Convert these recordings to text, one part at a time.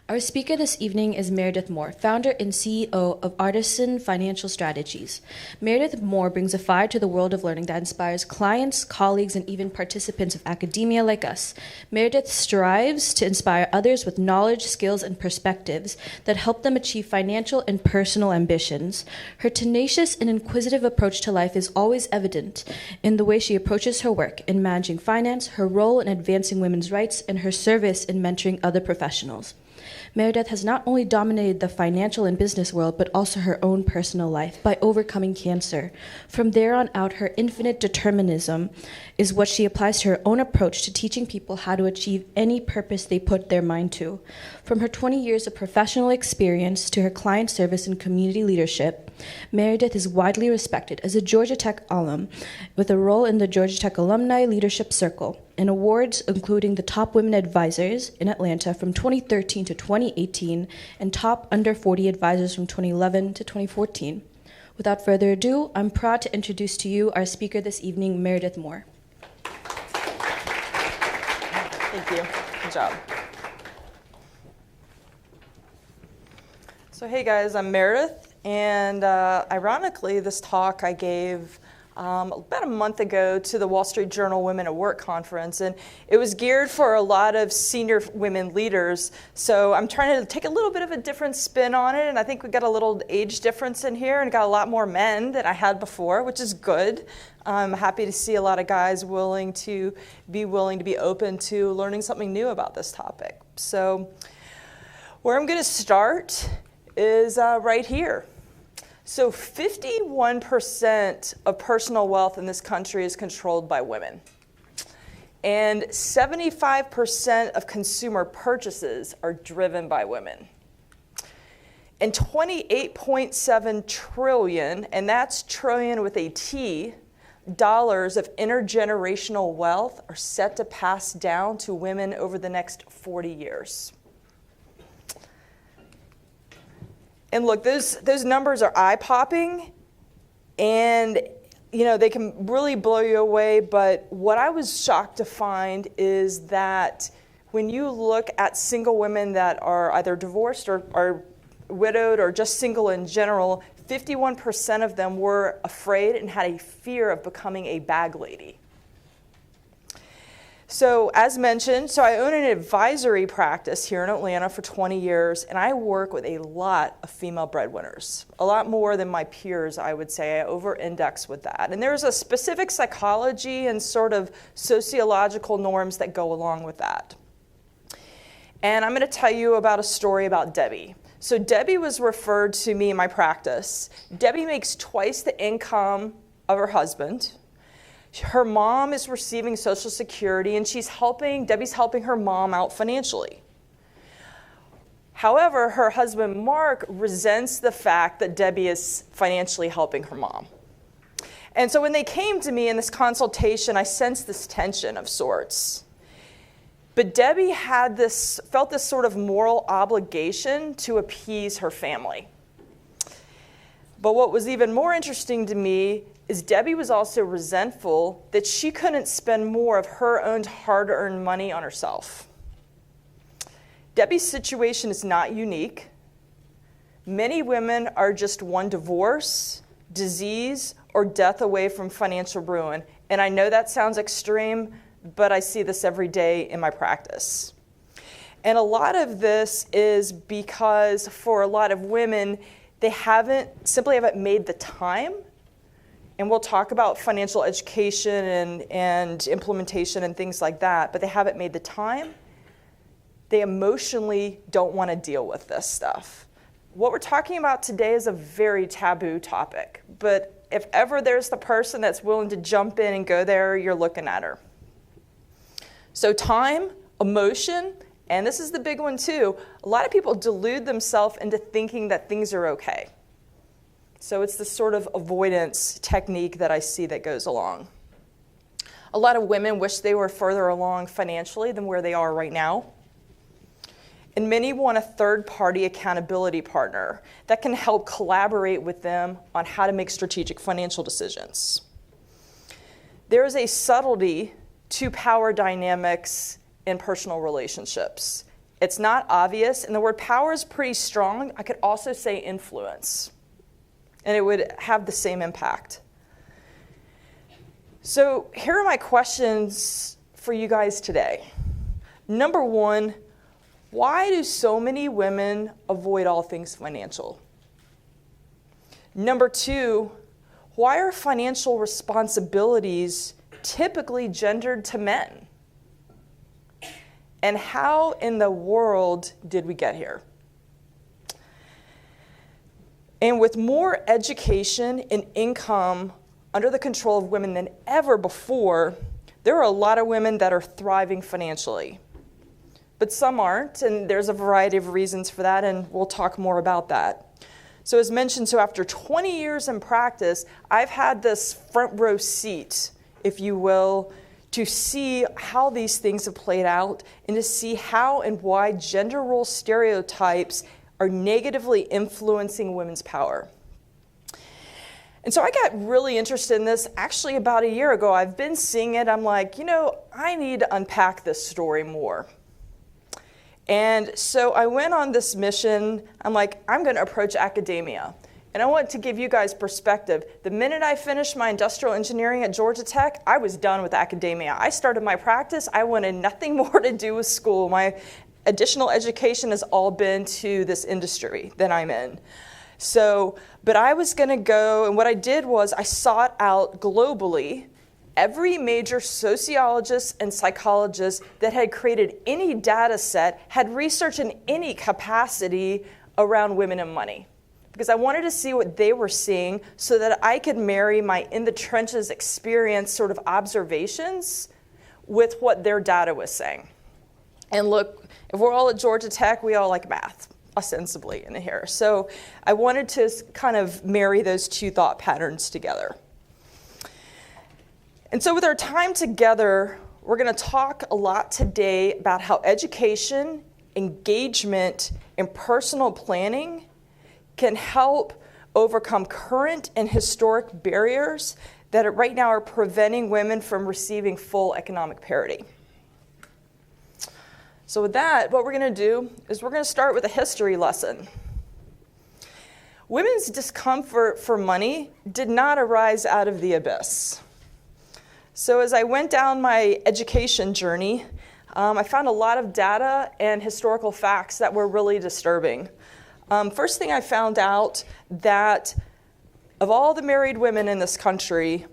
Our speaker this evening is Meredith Moore, founder and CEO of Artisan Financial Strategies. Meredith Moore brings a fire to the world of learning that inspires clients, colleagues, and even participants of academia like us. Meredith strives to inspire others with knowledge, skills, and perspectives that help them achieve financial and personal ambitions. Her tenacious and inquisitive approach to life is always evident in the way she approaches her work in managing finance, her role in advancing women's rights, and her service in mentoring other professionals. Meredith has not only dominated the financial and business world, but also her own personal life by overcoming cancer. From there on out, her infinite determinism is what she applies to her own approach to teaching people how to achieve any purpose they put their mind to. From her 20 years of professional experience to her client service and community leadership, Meredith is widely respected as a Georgia Tech alum with a role in the Georgia Tech Alumni Leadership Circle and awards including the Top Women Advisors in Atlanta from 2013 to 2018 and Top Under 40 Advisors from 2011 to 2014. Without further ado, I'm proud to introduce to you our speaker this evening, Meredith Moore. Thank you. Good job. So hey guys, I'm Meredith, and ironically, this talk I gave about a month ago to the Wall Street Journal Women at Work conference, and it was geared for a lot of senior women leaders. So I'm trying to take a little bit of a different spin on it, and I think we got a little age difference in here, and got a lot more men than I had before, which is good. I'm happy to see a lot of guys willing to be open to learning something new about this topic. So where I'm going to start is right here. So 51% of personal wealth in this country is controlled by women. And 75% of consumer purchases are driven by women. And 28.7 trillion, and that's trillion with a T, dollars of intergenerational wealth are set to pass down to women over the next 40 years. And look, those numbers are eye-popping, and they can really blow you away. But what I was shocked to find is that when you look at single women that are either divorced or are widowed or just single in general, 51% of them were afraid and had a fear of becoming a bag lady. So as mentioned, I own an advisory practice here in Atlanta for 20 years, and I work with a lot of female breadwinners, a lot more than my peers, I would say. I over-index with that. And there's a specific psychology and sort of sociological norms that go along with that. And I'm going to tell you about a story about Debbie. So Debbie was referred to me in my practice. Debbie makes twice the income of her husband. Her mom is receiving Social Security, and Debbie's helping her mom out financially. However, her husband, Mark, resents the fact that Debbie is financially helping her mom. And so when they came to me in this consultation, I sensed this tension of sorts. But Debbie felt this sort of moral obligation to appease her family. But what was even more interesting to me is Debbie was also resentful that she couldn't spend more of her own hard-earned money on herself. Debbie's situation is not unique. Many women are just one divorce, disease, or death away from financial ruin. And I know that sounds extreme, but I see this every day in my practice. And a lot of this is because for a lot of women, they simply haven't made the time. And we'll talk about financial education and implementation and things like that, but they haven't made the time. They emotionally don't want to deal with this stuff. What we're talking about today is a very taboo topic, but if ever there's the person that's willing to jump in and go there, you're looking at her. So time, emotion, and this is the big one too, a lot of people delude themselves into thinking that things are okay. So it's this sort of avoidance technique that I see that goes along. A lot of women wish they were further along financially than where they are right now. And many want a third-party accountability partner that can help collaborate with them on how to make strategic financial decisions. There is a subtlety to power dynamics in personal relationships. It's not obvious, and the word power is pretty strong. I could also say influence, and it would have the same impact. So here are my questions for you guys today. Number one, why do so many women avoid all things financial? Number two, why are financial responsibilities typically gendered to men? And how in the world did we get here? And with more education and income under the control of women than ever before, there are a lot of women that are thriving financially. But some aren't, and there's a variety of reasons for that, and we'll talk more about that. So as mentioned, so after 20 years in practice, I've had this front row seat, if you will, to see how these things have played out and to see how and why gender role stereotypes are negatively influencing women's power. And so I got really interested in this actually about a year ago. I've been seeing it. I'm like, I need to unpack this story more. And so I went on this mission. I'm like, I'm going to approach academia. And I want to give you guys perspective. The minute I finished my industrial engineering at Georgia Tech, I was done with academia. I started my practice. I wanted nothing more to do with school. My additional education has all been to this industry that I'm in. So, but I was going to go, and what I did was I sought out globally every major sociologist and psychologist that had created any data set, had research in any capacity around women and money. Because I wanted to see what they were seeing so that I could marry my in-the-trenches experience sort of observations with what their data was saying. And look, if we're all at Georgia Tech, we all like math, ostensibly, in here. So I wanted to kind of marry those two thought patterns together. And so with our time together, we're going to talk a lot today about how education, engagement, and personal planning can help overcome current and historic barriers that right now are preventing women from receiving full economic parity. So with that, what we're going to do is we're going to start with a history lesson. Women's discomfort for money did not arise out of the abyss. So as I went down my education journey, I found a lot of data and historical facts that were really disturbing. First thing I found out that of all the married women in this country,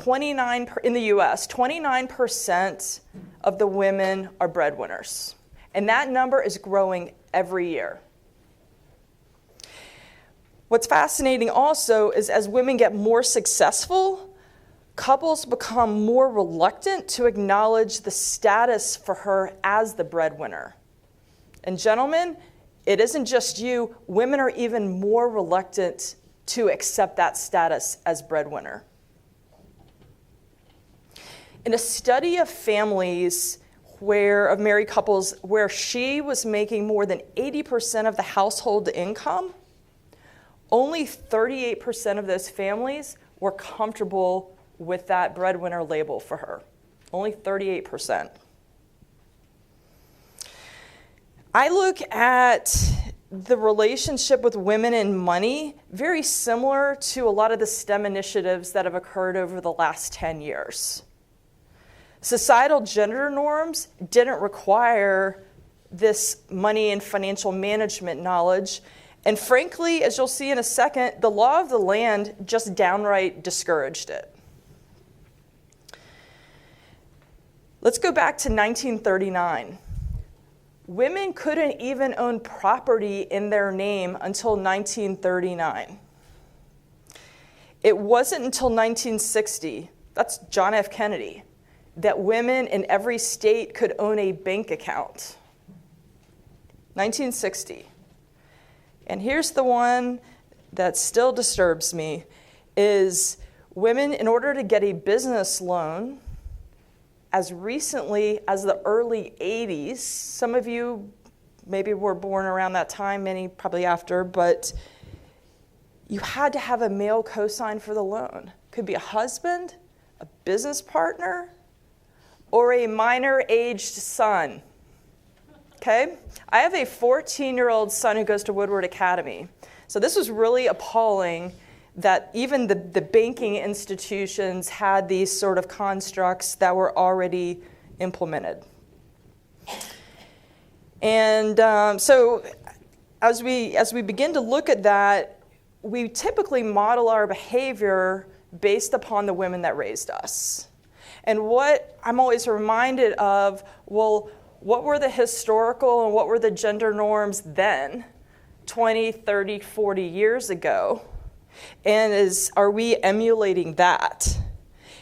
in the US, 29% of the women are breadwinners. And that number is growing every year. What's fascinating also is as women get more successful, couples become more reluctant to acknowledge the status for her as the breadwinner. And gentlemen, it isn't just you. Women are even more reluctant to accept that status as breadwinner. In a study of families of married couples where she was making more than 80% of the household income, only 38% of those families were comfortable with that breadwinner label for her. Only 38%. I look at the relationship with women and money very similar to a lot of the STEM initiatives that have occurred over the last 10 years. Societal gender norms didn't require this money and financial management knowledge. And frankly, as you'll see in a second, the law of the land just downright discouraged it. Let's go back to 1939. Women couldn't even own property in their name until 1939. It wasn't until 1960, that's John F. Kennedy, that women in every state could own a bank account. 1960. And here's the one that still disturbs me, is women, in order to get a business loan, as recently as the early 80s, some of you maybe were born around that time, many probably after, but you had to have a male cosign for the loan. Could be a husband, a business partner, or a minor-aged son. Okay? I have a 14-year-old son who goes to Woodward Academy. So this was really appalling that even the banking institutions had these sort of constructs that were already implemented. And so as we begin to look at that, we typically model our behavior based upon the women that raised us. And what I'm always reminded of, well, what were the historical and what were the gender norms then, 20, 30, 40 years ago? And are we emulating that?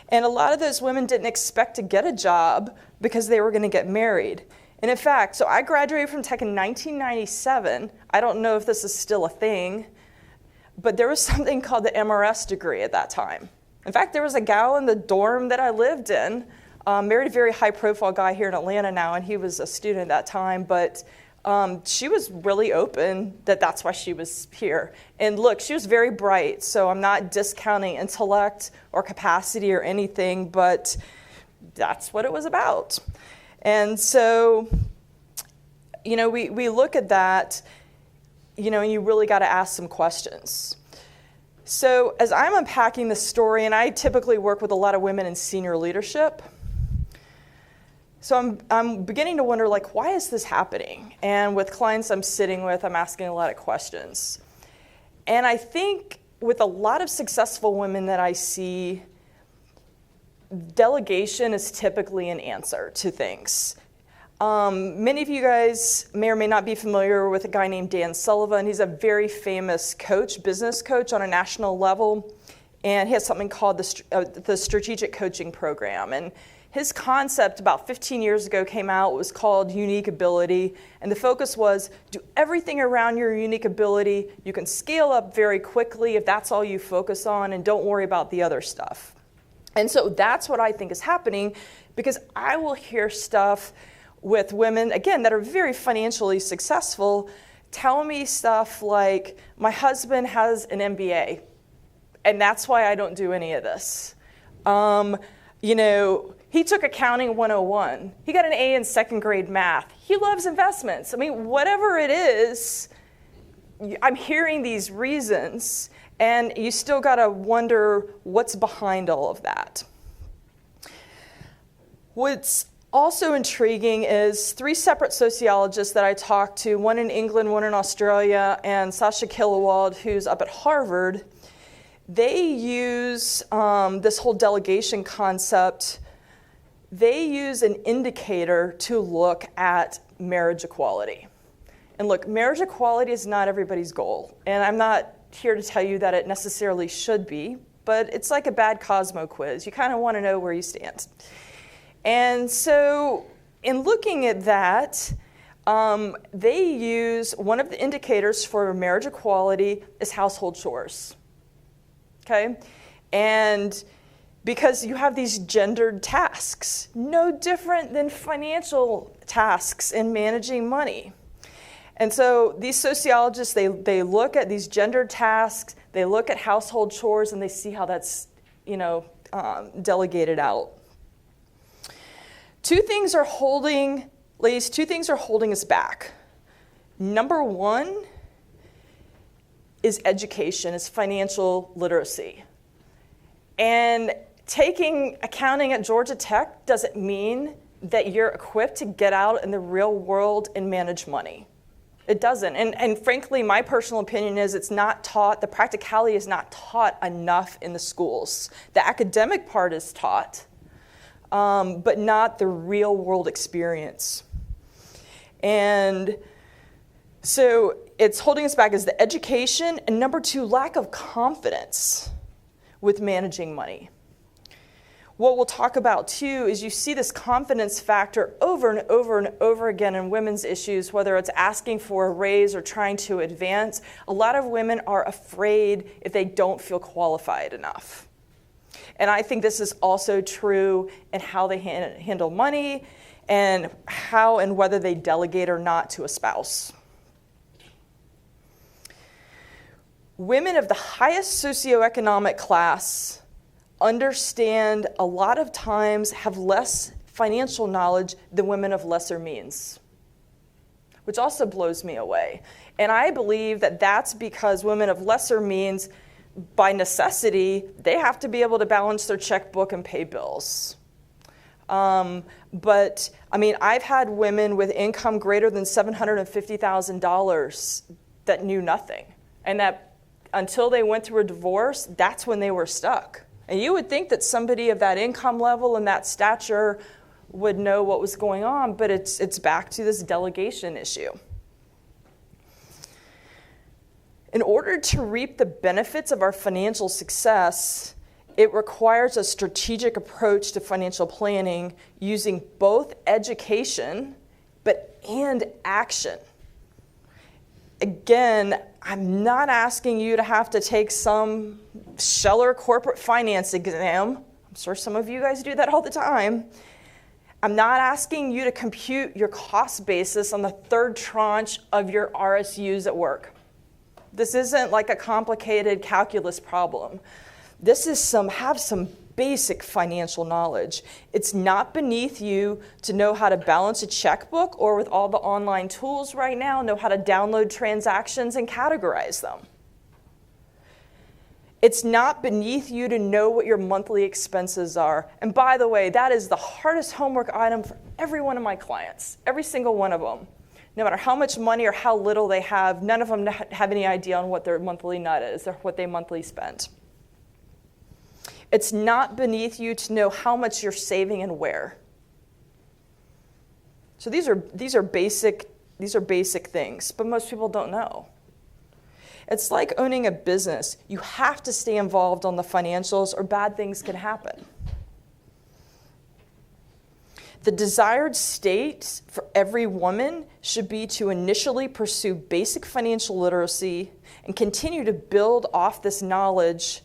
And a lot of those women didn't expect to get a job because they were going to get married. And in fact, so I graduated from tech in 1997. I don't know if this is still a thing, but there was something called the MRS degree at that time. In fact, there was a gal in the dorm that I lived in, married a very high-profile guy here in Atlanta now, and he was a student at that time, but she was really open that that's why she was here. And look, she was very bright, so I'm not discounting intellect or capacity or anything, but that's what it was about. And so, we look at that, and you really got to ask some questions. So as I'm unpacking this story, and I typically work with a lot of women in senior leadership, so I'm beginning to wonder, why is this happening? And with clients I'm sitting with, I'm asking a lot of questions. And I think with a lot of successful women that I see, delegation is typically an answer to things. Many of you guys may or may not be familiar with a guy named Dan Sullivan. He's a very famous coach, business coach on a national level, and he has something called the Strategic Coaching Program. And his concept about 15 years ago came out, was called unique ability, and the focus was do everything around your unique ability. You can scale up very quickly if that's all you focus on, and don't worry about the other stuff. And so that's what I think is happening, because I will hear stuff with women, again, that are very financially successful, tell me stuff like, my husband has an MBA, and that's why I don't do any of this. He took Accounting 101. He got an A in second grade math. He loves investments. I mean, whatever it is, I'm hearing these reasons, and you still got to wonder what's behind all of that. What's also intriguing is 3 separate sociologists that I talked to, one in England, one in Australia, and Sasha Killewald, who's up at Harvard. They use this whole delegation concept. They use an indicator to look at marriage equality. And look, marriage equality is not everybody's goal. And I'm not here to tell you that it necessarily should be, but it's like a bad Cosmo quiz. You kind of want to know where you stand. And so in looking at that, they use one of the indicators for marriage equality is household chores. Okay? And because you have these gendered tasks, no different than financial tasks in managing money. And so these sociologists, they look at these gendered tasks, they look at household chores, and they see how that's, delegated out. Two things are holding us back. Number one is education, is financial literacy. And taking accounting at Georgia Tech doesn't mean that you're equipped to get out in the real world and manage money. It doesn't. And frankly, my personal opinion is it's not taught, the practicality is not taught enough in the schools. The academic part is taught, but not the real world experience. And so it's holding us back is the education, and number two, lack of confidence with managing money. What we'll talk about too is you see this confidence factor over and over and over again in women's issues, whether it's asking for a raise or trying to advance. A lot of women are afraid if they don't feel qualified enough. And I think this is also true in how they handle money and how and whether they delegate or not to a spouse. Women of the highest socioeconomic class understand a lot of times have less financial knowledge than women of lesser means. which also blows me away. And I believe that that's because women of lesser means, by necessity, they have to be able to balance their checkbook and pay bills. But I mean, I've had women with income greater than $750,000 that knew nothing. And that until they went through a divorce, that's when they were stuck. And you would think that somebody of that income level and that stature would know what was going on, but it's back to this delegation issue. In order to reap the benefits of our financial success, it requires a strategic approach to financial planning using both education and action. Again, I'm not asking you to have to take some Scheller corporate finance exam. I'm sure some of you guys do that all the time. I'm not asking you to compute your cost basis on the third tranche of your RSUs at work. This isn't like a complicated calculus problem. This is have some basic financial knowledge. It's not beneath you to know how to balance a checkbook, or with all the online tools right now, know how to download transactions and categorize them. It's not beneath you to know what your monthly expenses are. And by the way, that is the hardest homework item for every one of my clients, every single one of them. No matter how much money or how little they have, none of them have any idea on what their monthly nut is or what they monthly spend. It's not beneath you to know how much you're saving and where. So these are basic things, but most people don't know. It's like owning a business. You have to stay involved on the financials or bad things can happen. The desired state for every woman should be to initially pursue basic financial literacy and continue to build off this knowledge,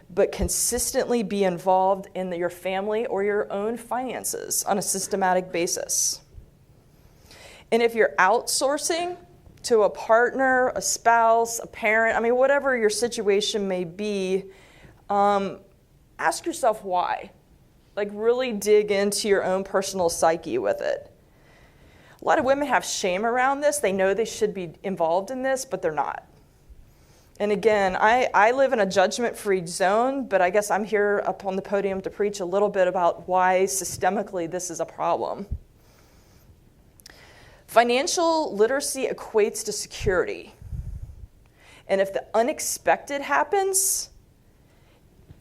but consistently be involved in your family or your own finances on a systematic basis. And if you're outsourcing to a partner, a spouse, a parent, I mean, whatever your situation may be, ask yourself why. Like, really dig into your own personal psyche with it. A lot of women have shame around this. They know they should be involved in this, but they're not. And again, I live in a judgment-free zone, but I guess I'm here up on the podium to preach a little bit about why systemically this is a problem. Financial literacy equates to security. And if the unexpected happens,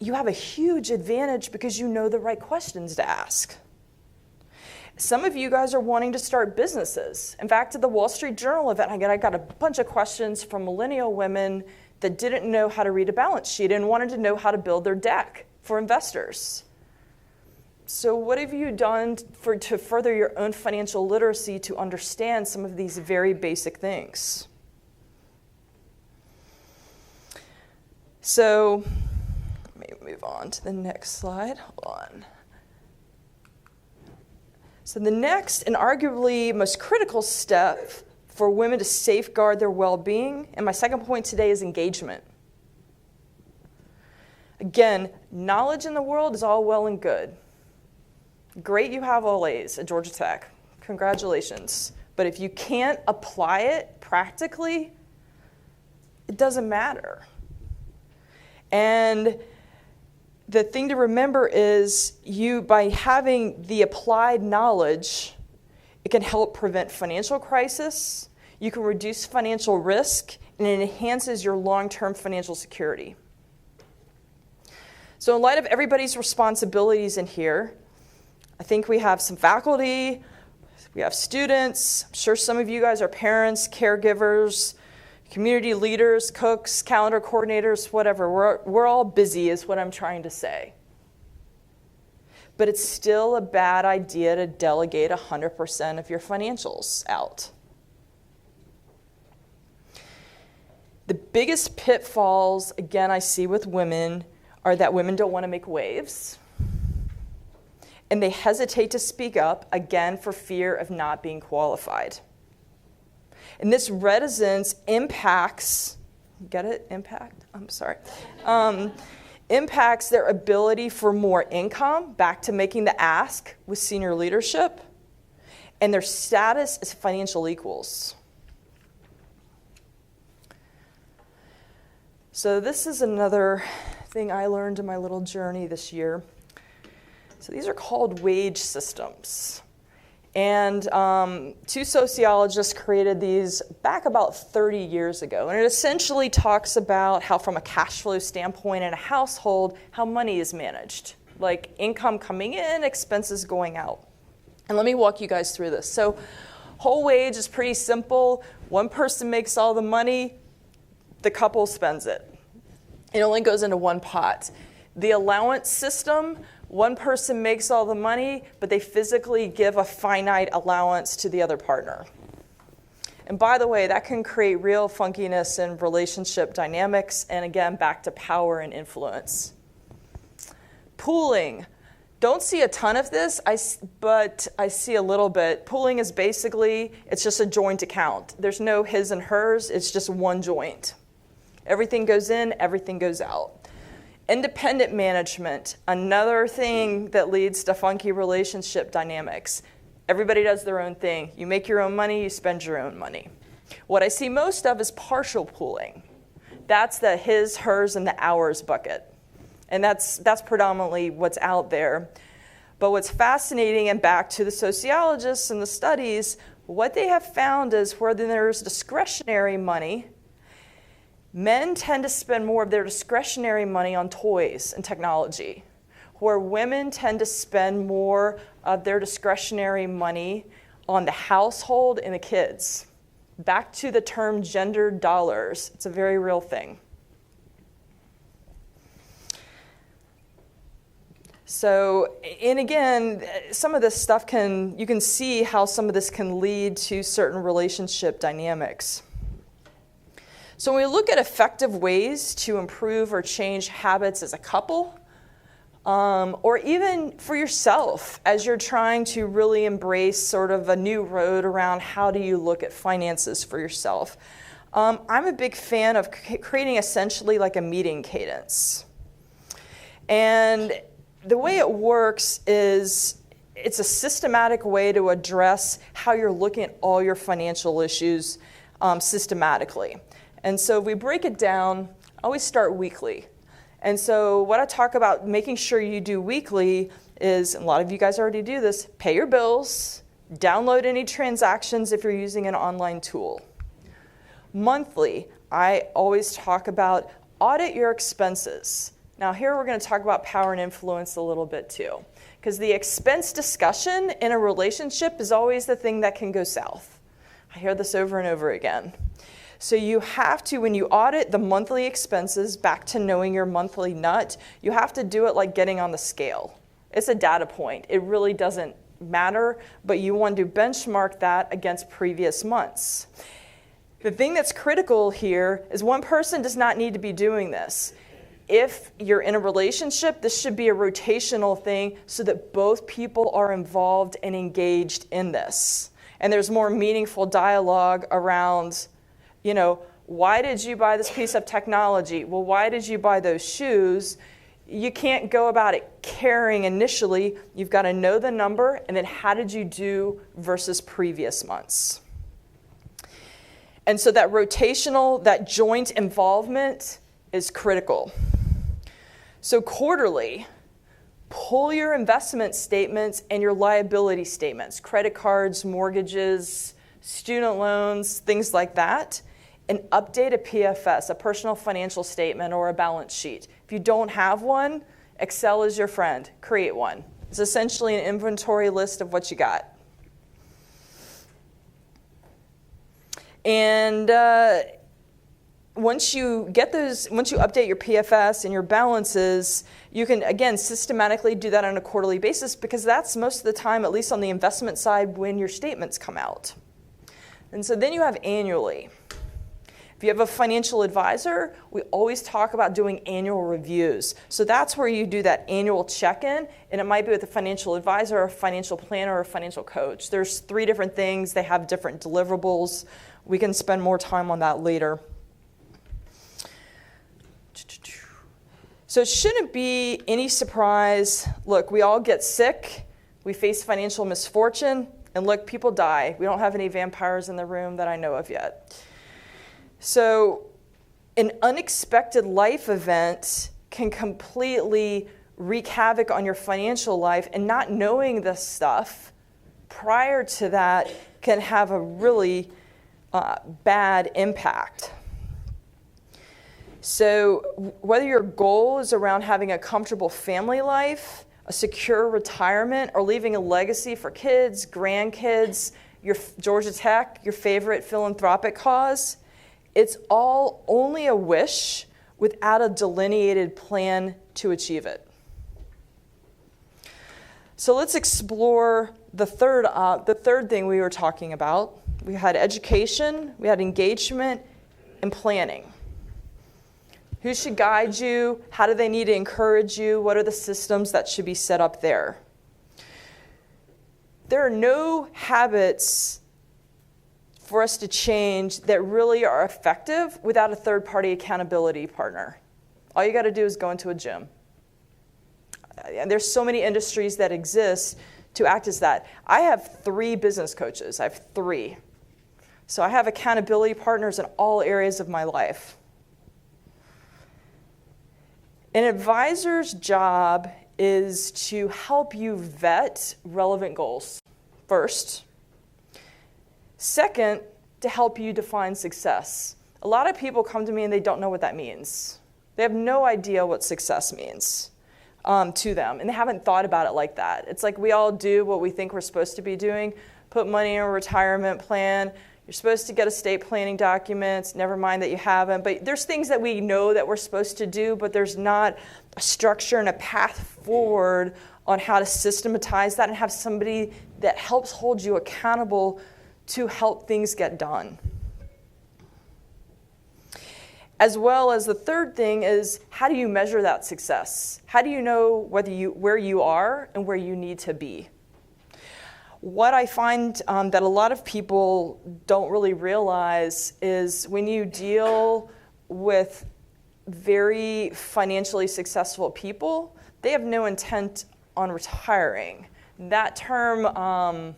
you have a huge advantage because you know the right questions to ask. Some of you guys are wanting to start businesses. In fact, at the Wall Street Journal event, I got a bunch of questions from millennial women that didn't know how to read a balance sheet and wanted to know how to build their deck for investors. So what have you done to further your own financial literacy to understand some of these very basic things? So let me move on to the next slide. Hold on. So the next and arguably most critical step for women to safeguard their well-being, and my second point today is engagement. Again, knowledge in the world is all well and good. Great you have all A's at Georgia Tech. Congratulations. But if you can't apply it practically, it doesn't matter. And the thing to remember is by having the applied knowledge, it can help prevent financial crisis, you can reduce financial risk, and it enhances your long-term financial security. So in light of everybody's responsibilities in here, I think we have some faculty, we have students, I'm sure some of you guys are parents, caregivers, community leaders, cooks, calendar coordinators, whatever. We're all busy is what I'm trying to say. But it's still a bad idea to delegate 100% of your financials out. The biggest pitfalls, again, I see with women are that women don't want to make waves. And they hesitate to speak up, again, for fear of not being qualified. And this reticence impacts, get it? Impact? I'm sorry. Impacts their ability for more income, back to making the ask with senior leadership, and their status as financial equals. So this is another thing I learned in my little journey this year. So these are called wage systems. And two sociologists created these back about 30 years ago. And it essentially talks about how, from a cash flow standpoint in a household, how money is managed. Like income coming in, expenses going out. And let me walk you guys through this. So whole wage is pretty simple. One person makes all the money, the couple spends it. It only goes into one pot. The allowance system, one person makes all the money, but they physically give a finite allowance to the other partner. And by the way, that can create real funkiness in relationship dynamics, and again, back to power and influence. Pooling. Don't see a ton of this, but I see a little bit. Pooling is basically, it's just a joint account. There's no his and hers, it's just one joint. Everything goes in, everything goes out. Independent management, another thing that leads to funky relationship dynamics. Everybody does their own thing. You make your own money, you spend your own money. What I see most of is partial pooling. That's the his, hers, and the ours bucket. And that's predominantly what's out there. But what's fascinating, and back to the sociologists and the studies, what they have found is where there's discretionary money, men tend to spend more of their discretionary money on toys and technology, where women tend to spend more of their discretionary money on the household and the kids. Back to the term gendered dollars. It's a very real thing. So, and again, some of this stuff you can see how some of this can lead to certain relationship dynamics. So when we look at effective ways to improve or change habits as a couple, or even for yourself as you're trying to really embrace sort of a new road around how do you look at finances for yourself, I'm a big fan of creating essentially like a meeting cadence. And the way it works is it's a systematic way to address how you're looking at all your financial issues systematically. And so if we break it down, I always start weekly. And so what I talk about making sure you do weekly is, and a lot of you guys already do this, pay your bills, download any transactions if you're using an online tool. Monthly, I always talk about audit your expenses. Now here we're going to talk about power and influence a little bit too, because the expense discussion in a relationship is always the thing that can go south. I hear this over and over again. So you have to, when you audit the monthly expenses, back to knowing your monthly nut, you have to do it like getting on the scale. It's a data point. It really doesn't matter, but you want to benchmark that against previous months. The thing that's critical here is one person does not need to be doing this. If you're in a relationship, this should be a rotational thing so that both people are involved and engaged in this. And there's more meaningful dialogue around, why did you buy this piece of technology? Well, why did you buy those shoes? You can't go about it caring initially. You've got to know the number, and then how did you do versus previous months? And so that rotational, that joint involvement is critical. So quarterly, pull your investment statements and your liability statements, credit cards, mortgages, student loans, things like that, and update a PFS, a personal financial statement, or a balance sheet. If you don't have one, Excel is your friend. Create one. It's essentially an inventory list of what you got. And once you update your PFS and your balances, you can, again, systematically do that on a quarterly basis because that's most of the time, at least on the investment side, when your statements come out. And so then you have annually. If you have a financial advisor, we always talk about doing annual reviews. So that's where you do that annual check-in, and it might be with a financial advisor, a financial planner, or a financial coach. There's 3 different things. They have different deliverables. We can spend more time on that later. So it shouldn't be any surprise. Look, we all get sick. We face financial misfortune. And look, people die. We don't have any vampires in the room that I know of yet. So An unexpected life event can completely wreak havoc on your financial life, and not knowing this stuff prior to that can have a really bad impact. So whether your goal is around having a comfortable family life, a secure retirement, or leaving a legacy for kids, grandkids, your Georgia Tech, your favorite philanthropic cause, it's all only a wish without a delineated plan to achieve it. So let's explore the third thing we were talking about. We had education, we had engagement, and planning. Who should guide you? How do they need to encourage you? What are the systems that should be set up there? There are no habits for us to change that really are effective without a third-party accountability partner. All you got to do is go into a gym. And there's so many industries that exist to act as that. I have 3 business coaches. I have 3. So I have accountability partners in all areas of my life. An advisor's job is to help you vet relevant goals, first. Second, to help you define success. A lot of people come to me and they don't know what that means. They have no idea what success means to them, and they haven't thought about it like that. It's like we all do what we think we're supposed to be doing, put money in a retirement plan. You're supposed to get estate planning documents, never mind that you haven't. But there's things that we know that we're supposed to do, but there's not a structure and a path forward on how to systematize that and have somebody that helps hold you accountable to help things get done. As well as the third thing is, how do you measure that success? How do you know where you are and where you need to be? What I find that a lot of people don't really realize is when you deal with very financially successful people, they have no intent on retiring. That term,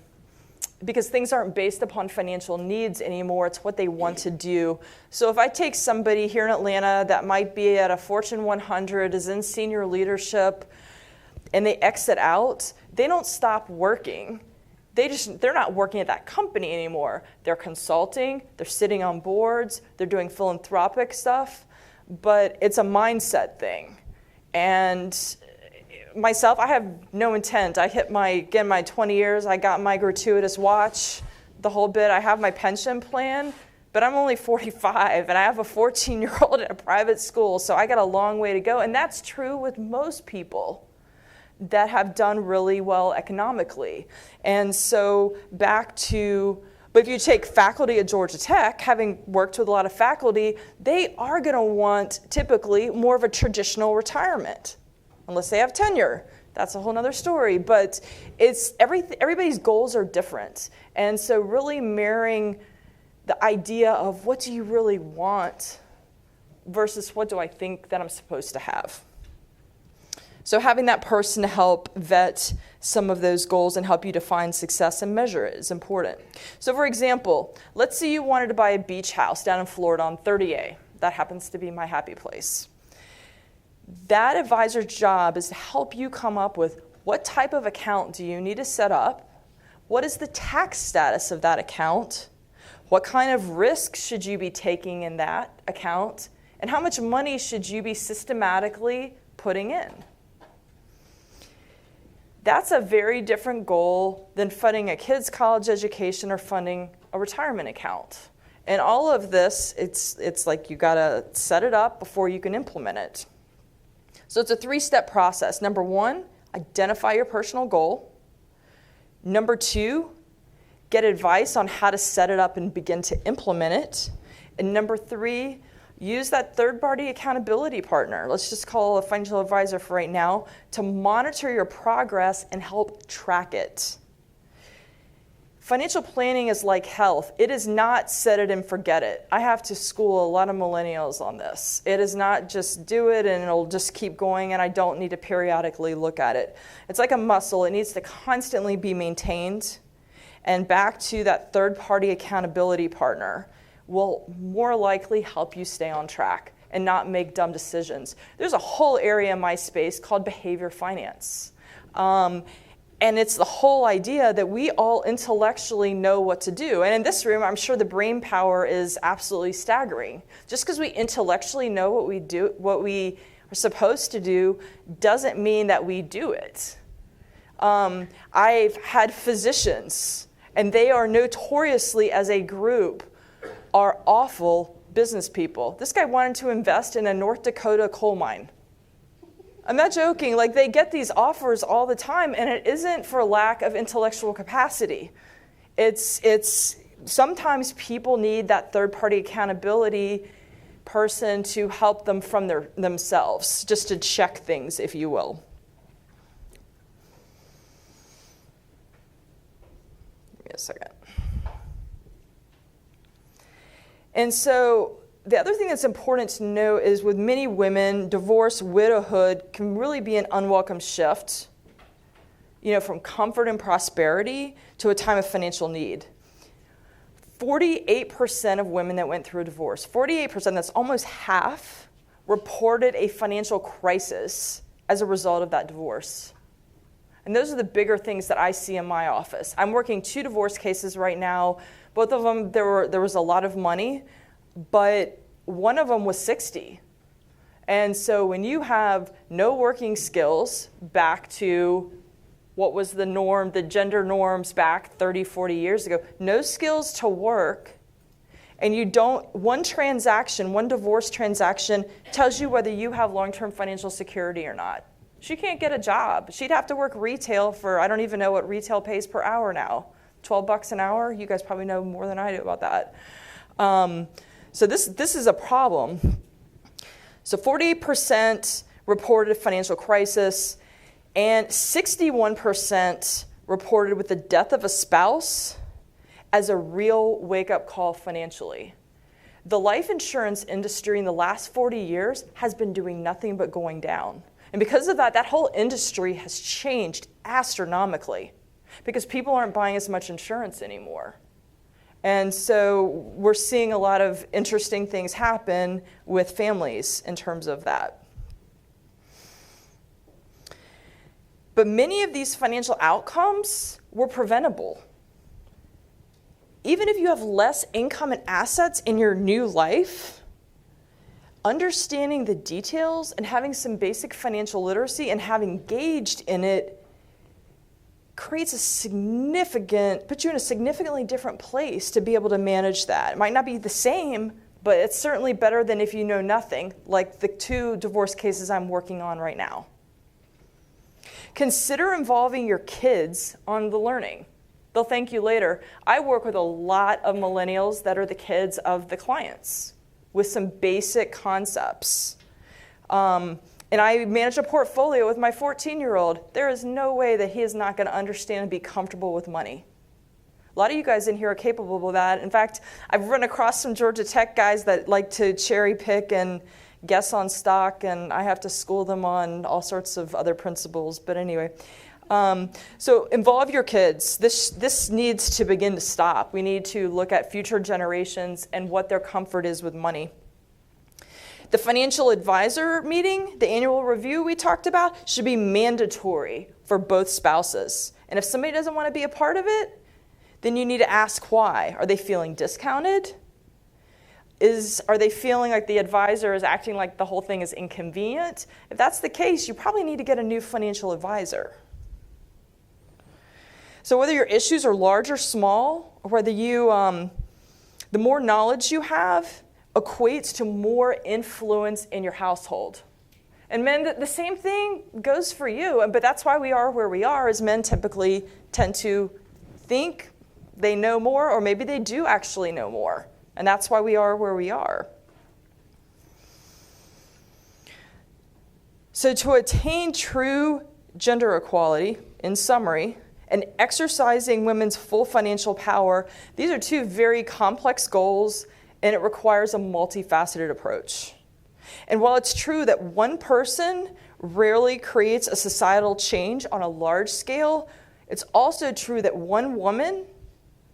because things aren't based upon financial needs anymore, it's what they want to do. So if I take somebody here in Atlanta that might be at a Fortune 100, is in senior leadership, and they exit out, they don't stop working. They're not working at that company anymore. They're consulting, they're sitting on boards, they're doing philanthropic stuff, but it's a mindset thing. And myself, I have no intent. I hit my 20 years, I got my gratuitous watch, the whole bit. I have my pension plan, but I'm only 45, and I have a 14-year-old at a private school, so I got a long way to go. And that's true with most people that have done really well economically. And so but if you take faculty at Georgia Tech, having worked with a lot of faculty, they are going to want typically more of a traditional retirement, unless they have tenure. That's a whole nother story. But everybody's goals are different. And so really marrying the idea of what do you really want versus what do I think that I'm supposed to have. So having that person to help vet some of those goals and help you define success and measure it is important. So for example, let's say you wanted to buy a beach house down in Florida on 30A. That happens to be my happy place. That advisor's job is to help you come up with what type of account do you need to set up, what is the tax status of that account, what kind of risk should you be taking in that account, and how much money should you be systematically putting in. That's a very different goal than funding a kid's college education or funding a retirement account. And all of this, it's like you gotta set it up before you can implement it. So it's a 3-step process. Number 1, identify your personal goal. Number 2, get advice on how to set it up and begin to implement it. And number 3, use that third-party accountability partner, let's just call a financial advisor for right now, to monitor your progress and help track it. Financial planning is like health. It is not set it and forget it. I have to school a lot of millennials on this. It is not just do it and it'll just keep going and I don't need to periodically look at it. It's like a muscle. It needs to constantly be maintained. And back to that third-party accountability partner. will more likely help you stay on track and not make dumb decisions. There's a whole area in my space called behavior finance. And it's the whole idea that we all intellectually know what to do. And in this room, I'm sure the brain power is absolutely staggering. Just because we intellectually know what we are supposed to do, doesn't mean that we do it. I've had physicians, and they are notoriously, as a group, are awful business people. This guy wanted to invest in a North Dakota coal mine. I'm not joking. Like, they get these offers all the time, and it isn't for lack of intellectual capacity. It's sometimes people need that third-party accountability person to help them from themselves, just to check things, if you will. Give me a second. And so the other thing that's important to know is with many women, divorce, widowhood can really be an unwelcome shift, from comfort and prosperity to a time of financial need. 48% of women that went through a divorce, 48%, that's almost half, reported a financial crisis as a result of that divorce. And those are the bigger things that I see in my office. I'm working 2 divorce cases right now. Both of them, there was a lot of money, but one of them was 60. And so when you have no working skills, back to what was the norm, the gender norms back 30, 40 years ago, no skills to work, and one divorce transaction tells you whether you have long-term financial security or not. She can't get a job. She'd have to work retail for, I don't even know what retail pays per hour now, $12 an hour. You guys probably know more than I do about that. So this is a problem. So 48% reported financial crisis, and 61% reported with the death of a spouse as a real wake-up call financially. The life insurance industry in the last 40 years has been doing nothing but going down. And because of that whole industry has changed astronomically because people aren't buying as much insurance anymore. And so we're seeing a lot of interesting things happen with families in terms of that. But many of these financial outcomes were preventable. Even if you have less income and assets in your new life, understanding the details and having some basic financial literacy and having engaged in it puts you in a significantly different place to be able to manage that. It might not be the same, but it's certainly better than if you know nothing, like the 2 divorce cases I'm working on right now. Consider involving your kids on the learning. They'll thank you later. I work with a lot of millennials that are the kids of the clients with some basic concepts. And I manage a portfolio with my 14-year-old. There is no way that he is not going to understand and be comfortable with money. A lot of you guys in here are capable of that. In fact, I've run across some Georgia Tech guys that like to cherry pick and guess on stock, and I have to school them on all sorts of other principles. But anyway, so involve your kids. This needs to begin to stop. We need to look at future generations and what their comfort is with money. The financial advisor meeting, the annual review we talked about, should be mandatory for both spouses. And if somebody doesn't want to be a part of it, then you need to ask why. Are they feeling discounted? Are they feeling like the advisor is acting like the whole thing is inconvenient? If that's the case, you probably need to get a new financial advisor. So whether your issues are large or small, or whether the more knowledge you have equates to more influence in your household. And men, the same thing goes for you, but that's why we are where we are, as men typically tend to think they know more, or maybe they do actually know more. And that's why we are where we are. So to attain true gender equality, in summary, and exercising women's full financial power, these are 2 very complex goals, and it requires a multifaceted approach. And while it's true that one person rarely creates a societal change on a large scale, it's also true that one woman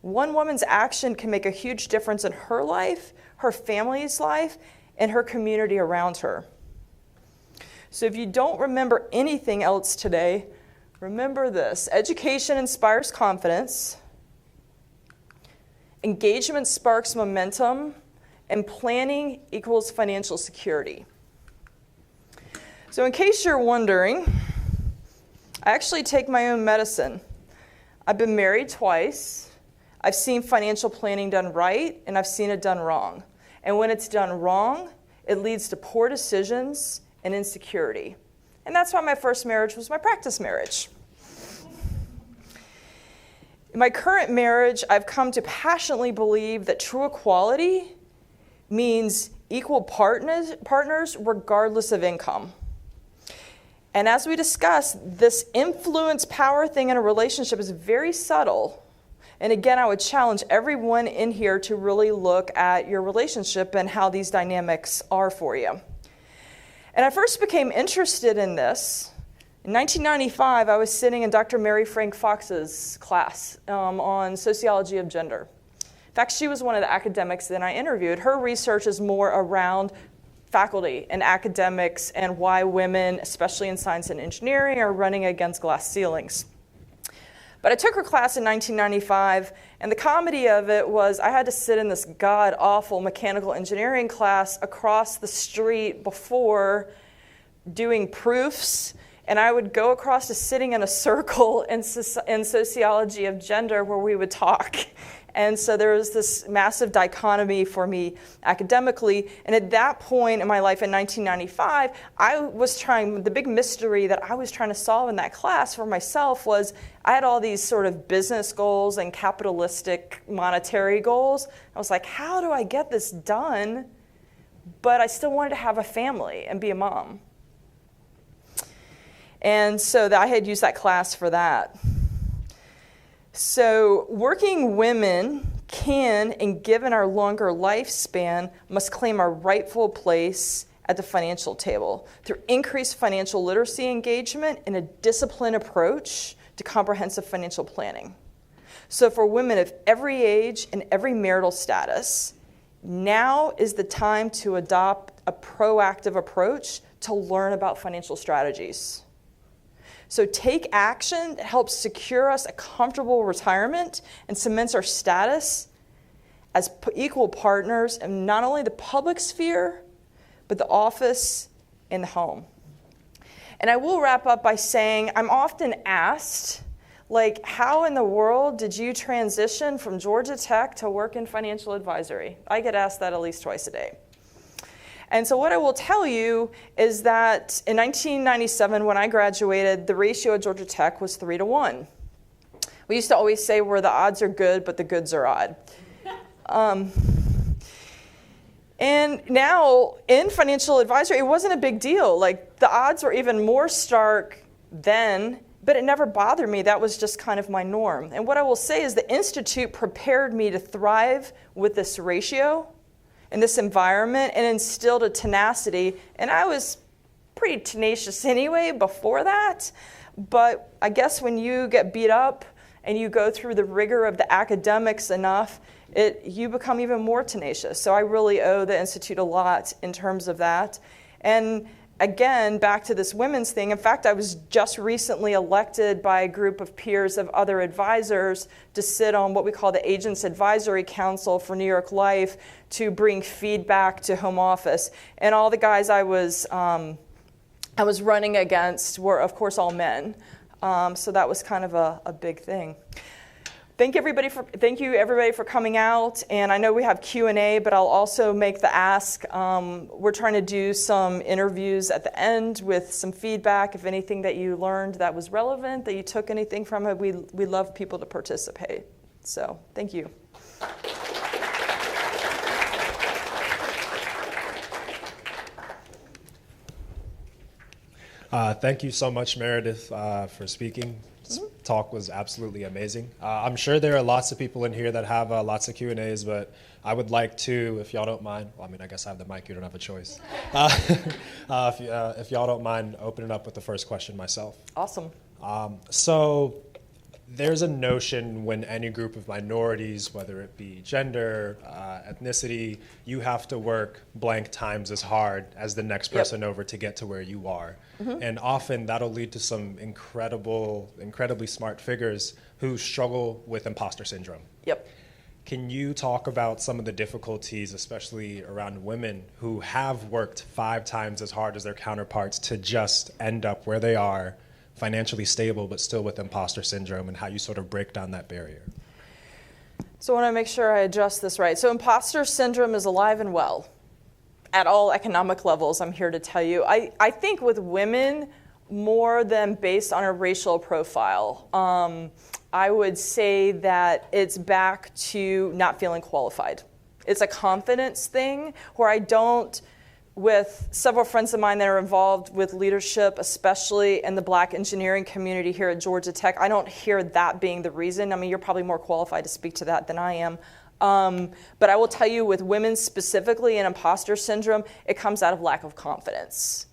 One woman's action can make a huge difference in her life, her family's life, and her community around her. So if you don't remember anything else today, remember this. Education inspires confidence, engagement sparks momentum, and planning equals financial security. So in case you're wondering, I actually take my own medicine. I've been married twice. I've seen financial planning done right, and I've seen it done wrong. And when it's done wrong, it leads to poor decisions and insecurity. And that's why my first marriage was my practice marriage. In my current marriage, I've come to passionately believe that true equality means equal partners regardless of income. And as we discussed, this influence power thing in a relationship is very subtle. And again, I would challenge everyone in here to really look at your relationship and how these dynamics are for you. And I first became interested in this. In 1995, I was sitting in Dr. Mary Frank Fox's class on sociology of gender. In fact, she was one of the academics that I interviewed. Her research is more around faculty and academics and why women, especially in science and engineering, are running against glass ceilings. But I took her class in 1995, and the comedy of it was I had to sit in this god-awful mechanical engineering class across the street before doing proofs, and I would go across to sitting in a circle in sociology of gender where we would talk. And so there was this massive dichotomy for me academically. And at that point in my life in 1995, the big mystery that I was trying to solve in that class for myself was I had all these sort of business goals and capitalistic monetary goals. I was like, how do I get this done? But I still wanted to have a family and be a mom. And so I had used that class for that. So working women can, and given our longer lifespan, must claim our rightful place at the financial table through increased financial literacy engagement and a disciplined approach to comprehensive financial planning. So for women of every age and every marital status, now is the time to adopt a proactive approach to learn about financial strategies. So take action that helps secure us a comfortable retirement and cements our status as equal partners in not only the public sphere, but the office and the home. And I will wrap up by saying I'm often asked, like, how in the world did you transition from Georgia Tech to work in financial advisory? I get asked that at least twice a day. And so what I will tell you is that in 1997, when I graduated, the ratio at Georgia Tech was 3-1. We used to always say where the odds are good, but the goods are odd. And now in financial advisory, it wasn't a big deal. Like the odds were even more stark then, but it never bothered me. That was just kind of my norm. And what I will say is the Institute prepared me to thrive with this ratio in this environment and instilled a tenacity. And I was pretty tenacious anyway before that. But I guess when you get beat up and you go through the rigor of the academics enough, you become even more tenacious. So I really owe the Institute a lot in terms of that. And again, back to this women's thing. In fact, I was just recently elected by a group of peers of other advisors to sit on what we call the Agents Advisory Council for New York Life to bring feedback to home office. And all the guys I was running against were, of course, all men. So that was kind of a big thing. Thank you everybody for coming out, and I know we have Q&A, but I'll also make the ask. We're trying to do some interviews at the end with some feedback. If anything that you learned that was relevant, that you took anything from it, we love people to participate. So thank you. Thank you so much, Meredith, for speaking. This talk was absolutely amazing. I'm sure there are lots of people in here that have lots of Q&As, but I would like to, if y'all don't mind, well, I mean, I guess I have the mic, you don't have a choice. If y'all don't mind opening up with the first question myself. Awesome. So there's a notion when any group of minorities, whether it be gender, ethnicity, you have to work blank times as hard as the next person over to get to where you are. And often that'll lead to some incredibly smart figures who struggle with imposter syndrome. Yep. Can you talk about some of the difficulties, especially around women who have worked 5 times as hard as their counterparts to just end up where they are, financially stable, but still with imposter syndrome, and how you sort of break down that barrier? So I want to make sure I address this right. So imposter syndrome is alive and well at all economic levels, I'm here to tell you. I think with women, more than based on a racial profile, I would say that it's back to not feeling qualified. It's a confidence thing where I don't, with several friends of mine that are involved with leadership, especially in the Black engineering community here at Georgia Tech, I don't hear that being the reason. I mean, you're probably more qualified to speak to that than I am. But I will tell you, with women specifically in imposter syndrome, it comes out of lack of confidence.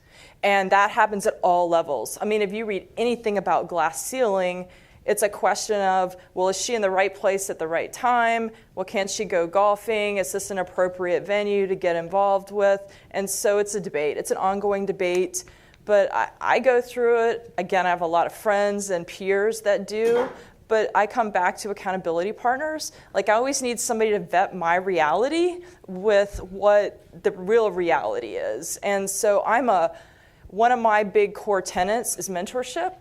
And that happens at all levels. I mean, if you read anything about glass ceiling, it's a question of, well, is she in the right place at the right time? Well, can she go golfing? Is this an appropriate venue to get involved with? And so it's a debate. It's an ongoing debate. But I go through it. Again, I have a lot of friends and peers that do. But I come back to accountability partners. Like, I always need somebody to vet my reality with what the real reality is. And so one of my big core tenets is mentorship.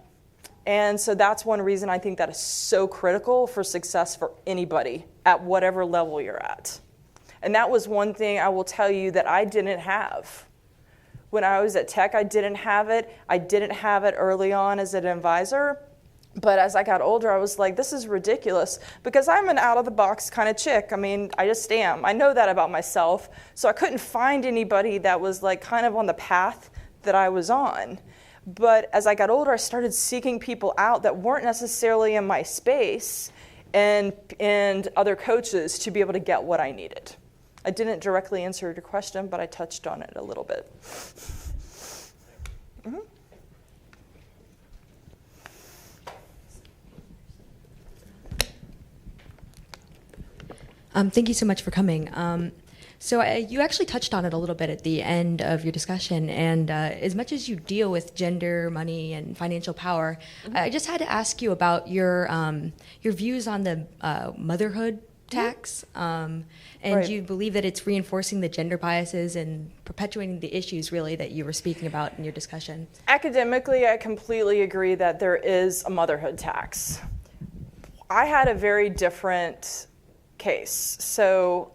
And so that's one reason I think that is so critical for success for anybody at whatever level you're at. And that was one thing I will tell you that I didn't have. When I was at Tech, I didn't have it. I didn't have it early on as an advisor. But as I got older, I was like, this is ridiculous, because I'm an out-of-the-box kind of chick. I mean, I just am. I know that about myself. So I couldn't find anybody that was like kind of on the path that I was on. But as I got older, I started seeking people out that weren't necessarily in my space and other coaches to be able to get what I needed. I didn't directly answer your question, but I touched on it a little bit. Thank you so much for coming. So you actually touched on it a little bit at the end of your discussion, and as much as you deal with gender, money, and financial power, I just had to ask you about your views on the motherhood tax, and Right. do you believe that it's reinforcing the gender biases and perpetuating the issues really that you were speaking about in your discussion? Academically, I completely agree that there is a motherhood tax. I had a very different case. So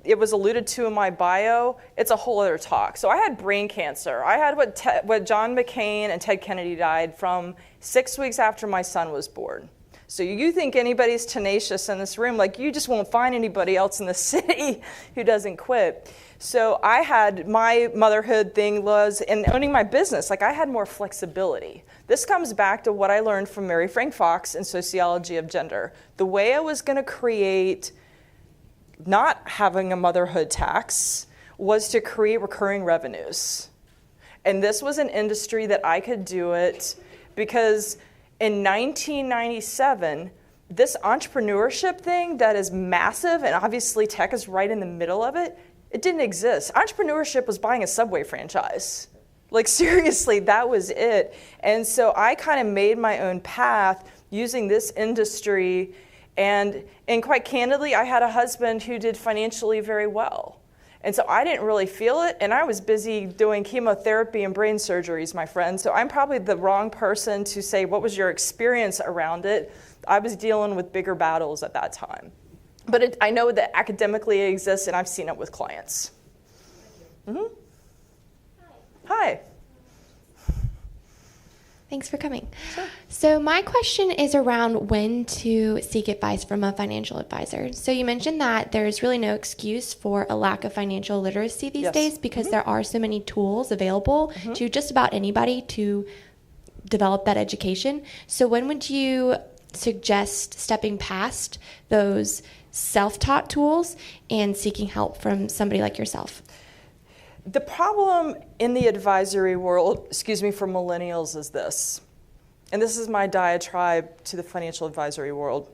it was alluded to in my bio. It's a whole other talk. So I had brain cancer. I had what John McCain and Ted Kennedy died from 6 weeks after my son was born. So you think anybody's tenacious in this room, like you just won't find anybody else in the city who doesn't quit. So I had, my motherhood thing was, and owning my business, like I had more flexibility. This comes back to what I learned from Mary Frank Fox in Sociology of Gender. The way I was going to create not having a motherhood tax was to create recurring revenues. And this was an industry that I could do it because in 1997, this entrepreneurship thing that is massive, and obviously tech is right in the middle of it, it didn't exist. Entrepreneurship was buying a Subway franchise. Like seriously, that was it. And so I kind of made my own path using this industry. And quite candidly, I had a husband who did financially very well. And so I didn't really feel it. And I was busy doing chemotherapy and brain surgeries, my friend. So I'm probably the wrong person to say, what was your experience around it? I was dealing with bigger battles at that time. But I know that academically it exists, and I've seen it with clients. Mm-hmm. Hi. Thanks for coming. Sure. So my question is around when to seek advice from a financial advisor. So you mentioned that there's really no excuse for a lack of financial literacy these Yes. days because there are so many tools available to just about anybody to develop that education. So when would you suggest stepping past those self-taught tools and seeking help from somebody like yourself? The problem in the advisory world, for millennials is this. and this is my diatribe to the financial advisory world,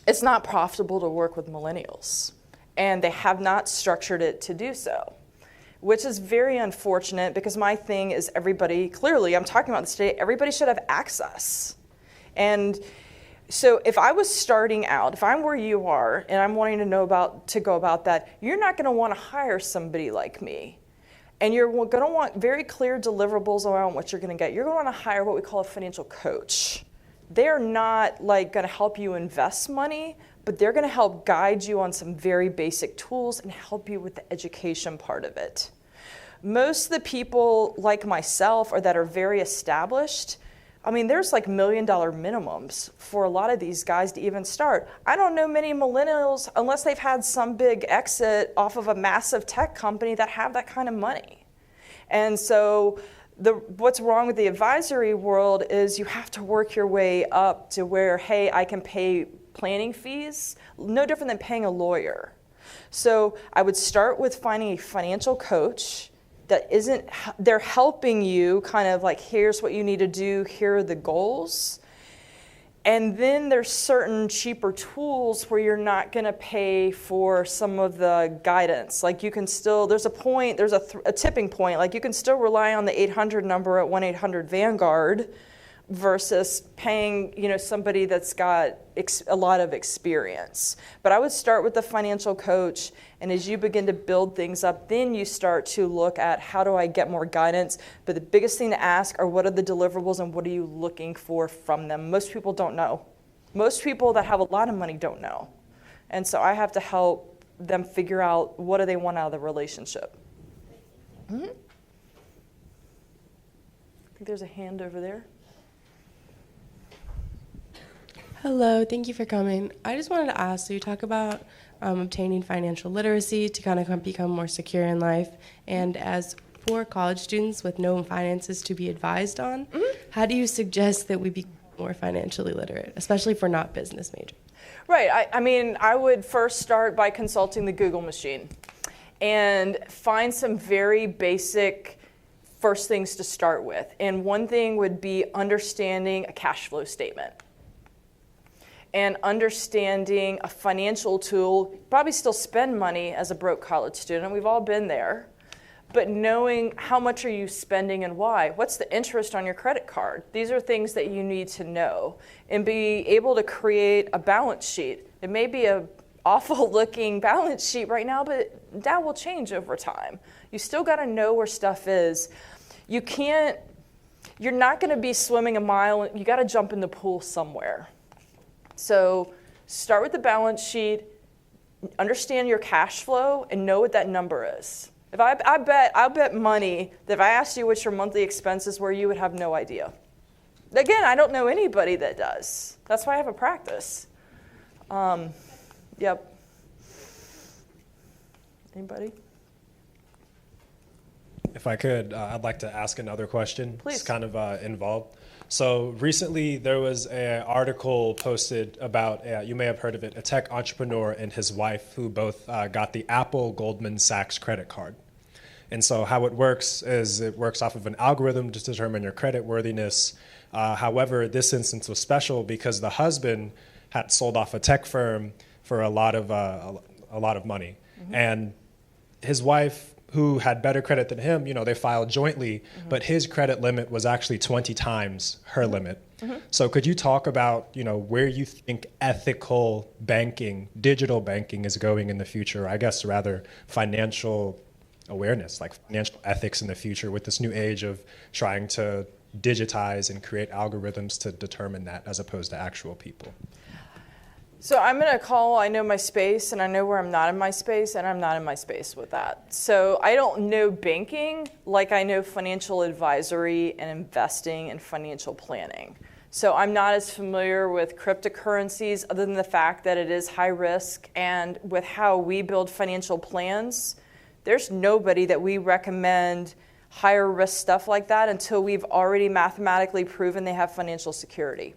it's not profitable to work with millennials, and they have not structured it to do so, which is very unfortunate because my thing is everybody, clearly, I'm talking about this today, everybody should have access. And so if I was starting out, if I'm where you are and I'm wanting to go about that, you're not going to want to hire somebody like me. And you're going to want very clear deliverables around what you're going to get. You're going to want to hire what we call a financial coach. They're not like going to help you invest money, but they're going to help guide you on some very basic tools and help you with the education part of it. Most of the people like myself or that are very established, I mean, there's like $1 million minimums for a lot of these guys to even start. I don't know many millennials, unless they've had some big exit off of a massive tech company, that have that kind of money. And so what's wrong with the advisory world is you have to work your way up to where, hey, I can pay planning fees, no different than paying a lawyer. So I would start with finding a financial coach they're helping you kind of like, here's what you need to do, here are the goals. And then there's certain cheaper tools where you're not going to pay for some of the guidance. Like you can still, there's a tipping point. Like you can still rely on the 800 number at 1-800-VANGUARD versus paying, somebody that's got a lot of experience. But I would start with the financial coach, and as you begin to build things up, then you start to look at how do I get more guidance. But the biggest thing to ask are what are the deliverables and what are you looking for from them? Most people don't know. Most people that have a lot of money don't know. And so I have to help them figure out what do they want out of the relationship. Mm-hmm. I think there's a hand over there. Hello, thank you for coming. I just wanted to ask, so you talk about obtaining financial literacy to kind of become more secure in life, and as for college students with no finances to be advised on, how do you suggest that we become more financially literate, especially if we're not business majors? Right, I would first start by consulting the Google machine and find some very basic first things to start with. And one thing would be understanding a cash flow statement. And understanding a financial tool, probably still spend money as a broke college student, we've all been there, but knowing how much are you spending and why. What's the interest on your credit card? These are things that you need to know and be able to create a balance sheet. It may be an awful looking balance sheet right now, but that will change over time. You still got to know where stuff is. You're not going to be swimming a mile, you got to jump in the pool somewhere. So start with the balance sheet, understand your cash flow, and know what that number is. If I'll bet money that if I asked you what your monthly expenses were, you would have no idea. Again, I don't know anybody that does. That's why I have a practice. Yep. Anybody? If I could, I'd like to ask another question. Please. It's kind of involved. So recently there was an article posted about, you may have heard of it, a tech entrepreneur and his wife who both got the Apple Goldman Sachs credit card. And so how it works is it works off of an algorithm to determine your credit worthiness. However, this instance was special because the husband had sold off a tech firm for a lot of money. Mm-hmm. And his wife, who had better credit than him, they filed jointly, but his credit limit was actually 20 times her limit. Mm-hmm. So could you talk about, where you think ethical banking, digital banking is going in the future? I guess rather financial awareness, like financial ethics in the future with this new age of trying to digitize and create algorithms to determine that as opposed to actual people. So I'm going to I know my space, and I know where I'm not in my space, and I'm not in my space with that. So I don't know banking like I know financial advisory and investing and financial planning. So I'm not as familiar with cryptocurrencies other than the fact that it is high risk, and with how we build financial plans, there's nobody that we recommend higher risk stuff like that until we've already mathematically proven they have financial security.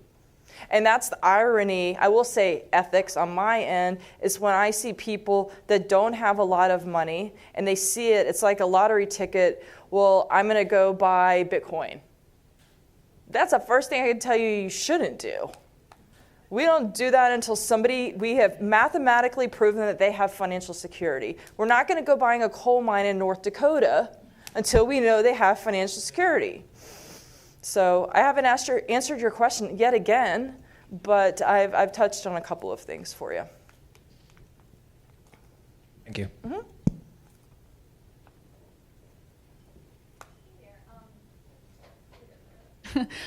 And that's the irony, I will say ethics on my end, is when I see people that don't have a lot of money and they see it, it's like a lottery ticket, well, I'm going to go buy Bitcoin. That's the first thing I can tell you shouldn't do. We don't do that until we have mathematically proven that they have financial security. We're not going to go buying a coal mine in North Dakota until we know they have financial security. So I haven't answered your question yet again, but I've touched on a couple of things for you. Thank you. Mm-hmm.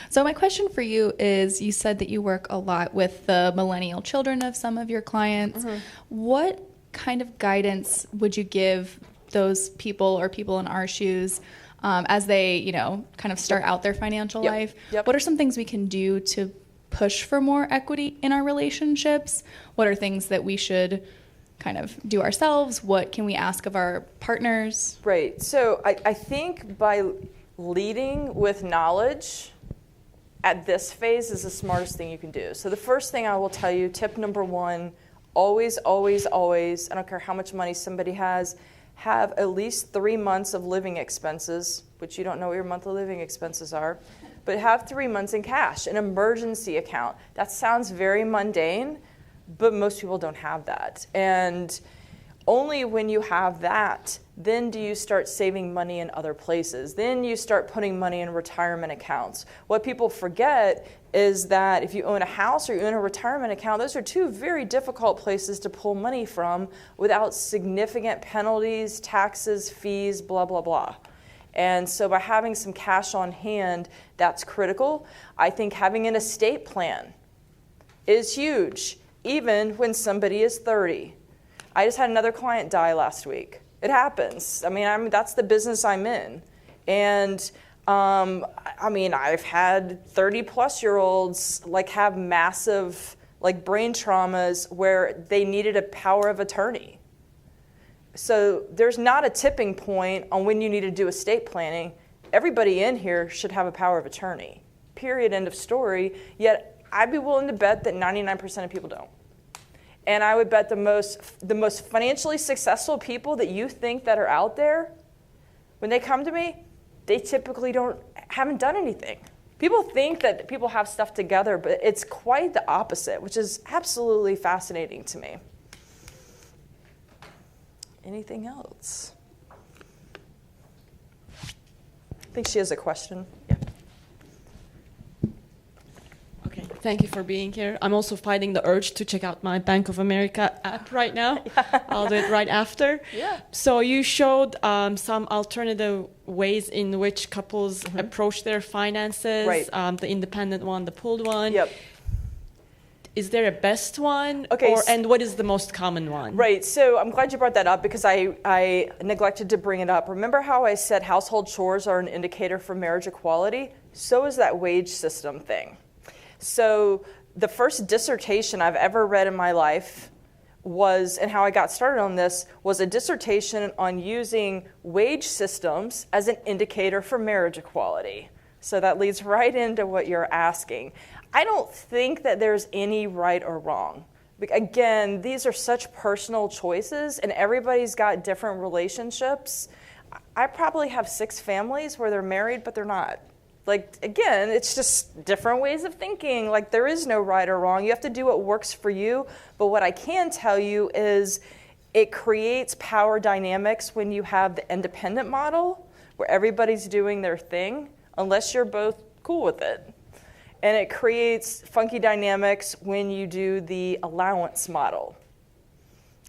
So my question for you is, you said that you work a lot with the millennial children of some of your clients. Mm-hmm. What kind of guidance would you give those people or people in our shoes as they, kind of start out their financial life? Yep. What are some things we can do to push for more equity in our relationships? What are things that we should kind of do ourselves? What can we ask of our partners? Right. So I think by leading with knowledge at this phase is the smartest thing you can do. So the first thing I will tell you, tip number one, always, always, always, I don't care how much money somebody has, have at least 3 months of living expenses, which you don't know what your monthly living expenses are, but have 3 months in cash, an emergency account. That sounds very mundane, but most people don't have that. And only when you have that, then do you start saving money in other places. Then you start putting money in retirement accounts. What people forget is that if you own a house or you own a retirement account, those are two very difficult places to pull money from without significant penalties, taxes, fees, blah, blah, blah. And so by having some cash on hand, that's critical. I think having an estate plan is huge, even when somebody is 30. I just had another client die last week. It happens. That's the business I'm in. And I've had 30-plus-year-olds have massive brain traumas where they needed a power of attorney. So there's not a tipping point on when you need to do estate planning. Everybody in here should have a power of attorney. Period. End of story. Yet I'd be willing to bet that 99% of people don't. And I would bet the most financially successful people that you think that are out there, when they come to me, they typically haven't done anything. People think that people have stuff together, but it's quite the opposite, which is absolutely fascinating to me. Anything else? I think she has a question. Yeah. Okay, thank you for being here. I'm also fighting the urge to check out my Bank of America app right now. I'll do it right after. Yeah. So you showed some alternative ways in which couples approach their finances. Right. The independent one, the pooled one. Yep. Is there a best one? Okay, and what is the most common one? Right. So I'm glad you brought that up because I neglected to bring it up. Remember how I said household chores are an indicator for marriage equality? So is that wage system thing. So the first dissertation I've ever read in my life and how I got started on this, was a dissertation on using wage systems as an indicator for marriage equality. So that leads right into what you're asking. I don't think that there's any right or wrong. Again, these are such personal choices, and everybody's got different relationships. I probably have 6 families where they're married, but they're not. Again, it's just different ways of thinking. There is no right or wrong. You have to do what works for you. But what I can tell you is it creates power dynamics when you have the independent model, where everybody's doing their thing, unless you're both cool with it. And it creates funky dynamics when you do the allowance model.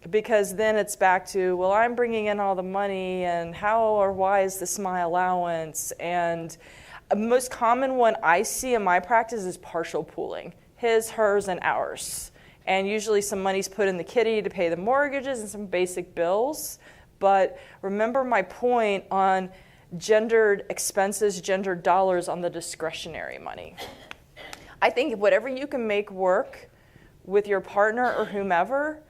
Because then it's back to, well, I'm bringing in all the money, and how or why is this my allowance? And the most common one I see in my practice is partial pooling. His, hers, and ours. And usually some money's put in the kitty to pay the mortgages and some basic bills. But remember my point on gendered expenses, gendered dollars on the discretionary money. I think whatever you can make work with your partner or whomever,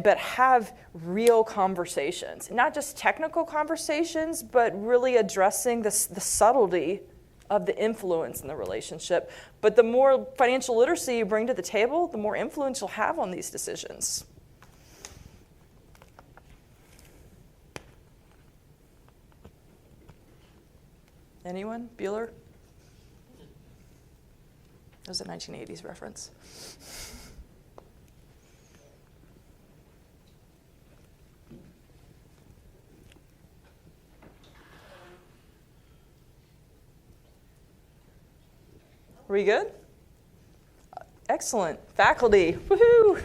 but have real conversations. Not just technical conversations, but really addressing the subtlety of the influence in the relationship. But the more financial literacy you bring to the table, the more influence you'll have on these decisions. Anyone? Bueller? That was a 1980s reference. Are we good? Excellent. Faculty, woohoo!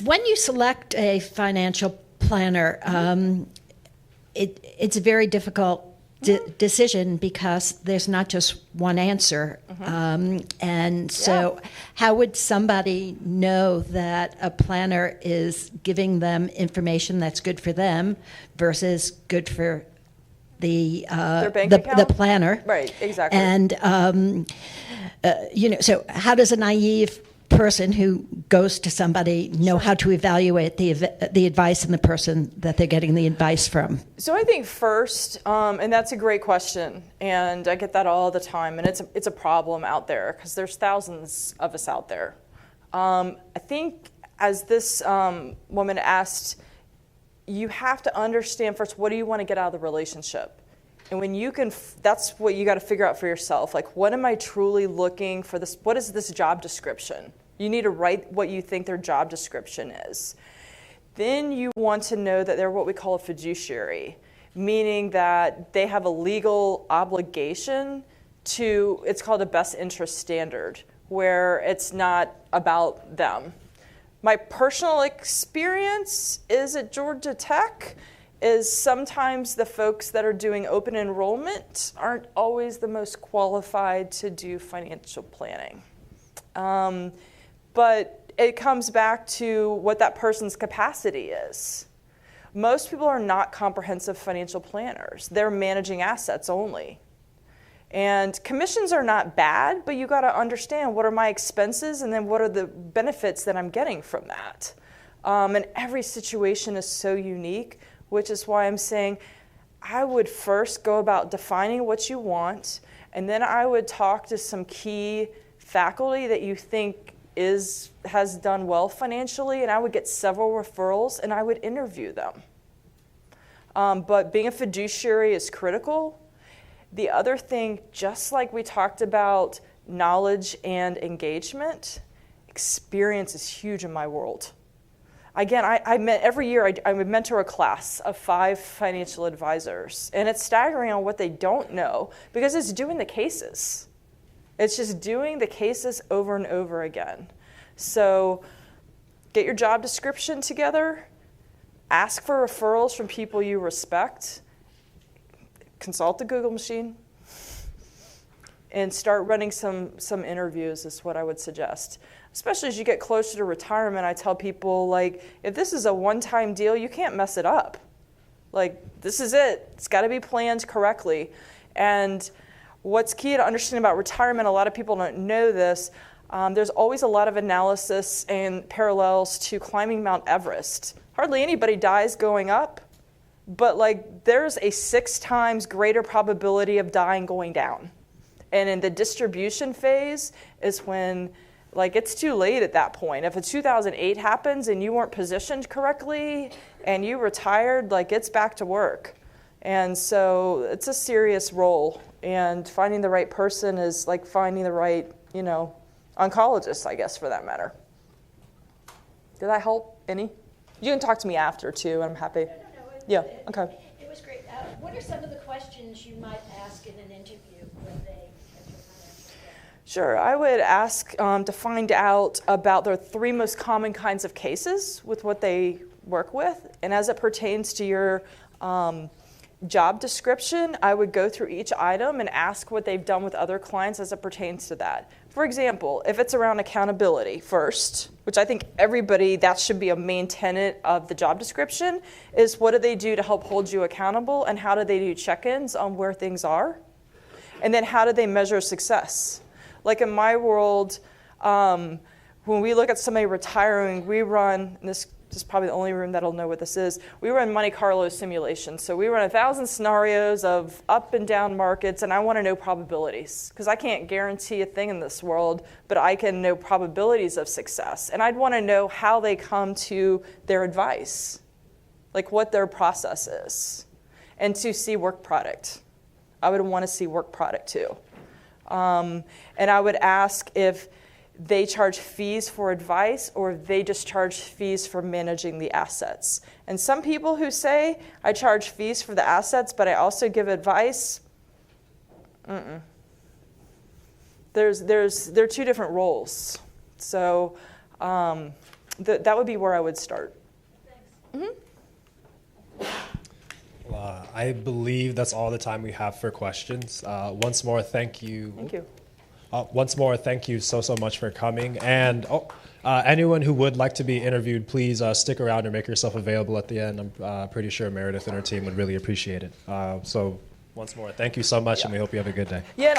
When you select a financial planner, it's a very difficult decision because there's not just one answer. And so how would somebody know that a planner is giving them information that's good for them versus good for the Their bank account? the planner? Right, exactly. And so how does a naive person who goes to somebody know how to evaluate the advice and the person that they're getting the advice from? So I think first, and that's a great question, and I get that all the time, and it's a problem out there because there's thousands of us out there. I think as this woman asked, you have to understand first, what do you want to get out of the relationship? And when you can, that's what you got to figure out for yourself. Like, what am I truly looking for this? What is this job description? You need to write what you think their job description is. Then you want to know that they're what we call a fiduciary, meaning that they have a legal obligation to, it's called a best interest standard, where it's not about them. My personal experience is at Georgia Tech is sometimes the folks that are doing open enrollment aren't always the most qualified to do financial planning. But it comes back to what that person's capacity is. Most people are not comprehensive financial planners. They're managing assets only. And commissions are not bad, but you got to understand what are my expenses and then what are the benefits that I'm getting from that. And every situation is so unique, which is why I'm saying I would first go about defining what you want, and then I would talk to some key faculty that you think has done well financially, and I would get several referrals, and I would interview them. But being a fiduciary is critical. The other thing, just like we talked about knowledge and engagement, experience is huge in my world. Again, every year I would mentor a class of 5 financial advisors, and it's staggering on what they don't know because it's doing the cases. It's just doing the cases over and over again. So get your job description together, ask for referrals from people you respect, consult the Google machine, and start running some interviews is what I would suggest. Especially as you get closer to retirement, I tell people, like, if this is a one-time deal, you can't mess it up. Like, this is it. It's got to be planned correctly. And what's key to understanding about retirement, a lot of people don't know this, there's always a lot of analysis and parallels to climbing Mount Everest. Hardly anybody dies going up, but like there's a 6 times greater probability of dying going down. And in the distribution phase is when, like, it's too late at that point. If a 2008 happens and you weren't positioned correctly and you retired, like, it's back to work. And so it's a serious role. And finding the right person is like finding the right, oncologist, I guess, for that matter. Did that help any? You can talk to me after, too. I'm happy. No, okay. It was great. What are some of the questions you might ask in an interview when they get your financial plan? Sure. I would ask to find out about their 3 most common kinds of cases with what they work with. And as it pertains to your job description, I would go through each item and ask what they've done with other clients as it pertains to that. For example, if it's around accountability first, which I think everybody, that should be a main tenet of the job description, is what do they do to help hold you accountable, and how do they do check-ins on where things are? And then how do they measure success? Like in my world, when we look at somebody retiring, we run, and this is probably the only room that'll know what this is, we run Monte Carlo simulations. So we run 1,000 scenarios of up and down markets, and I want to know probabilities, because I can't guarantee a thing in this world, but I can know probabilities of success. And I'd want to know how they come to their advice, like what their process is, and to see work product. I would want to see work product too. And I would ask if they charge fees for advice or if they just charge fees for managing the assets. And some people who say, I charge fees for the assets, but I also give advice, There are two different roles. So that would be where I would start. I believe that's all the time we have for questions. Once more, thank you. Thank you. Once more, thank you so much for coming. And anyone who would like to be interviewed, please stick around or make yourself available at the end. I'm pretty sure Meredith and her team would really appreciate it. So once more, thank you so much, and we hope you have a good day. Yeah, and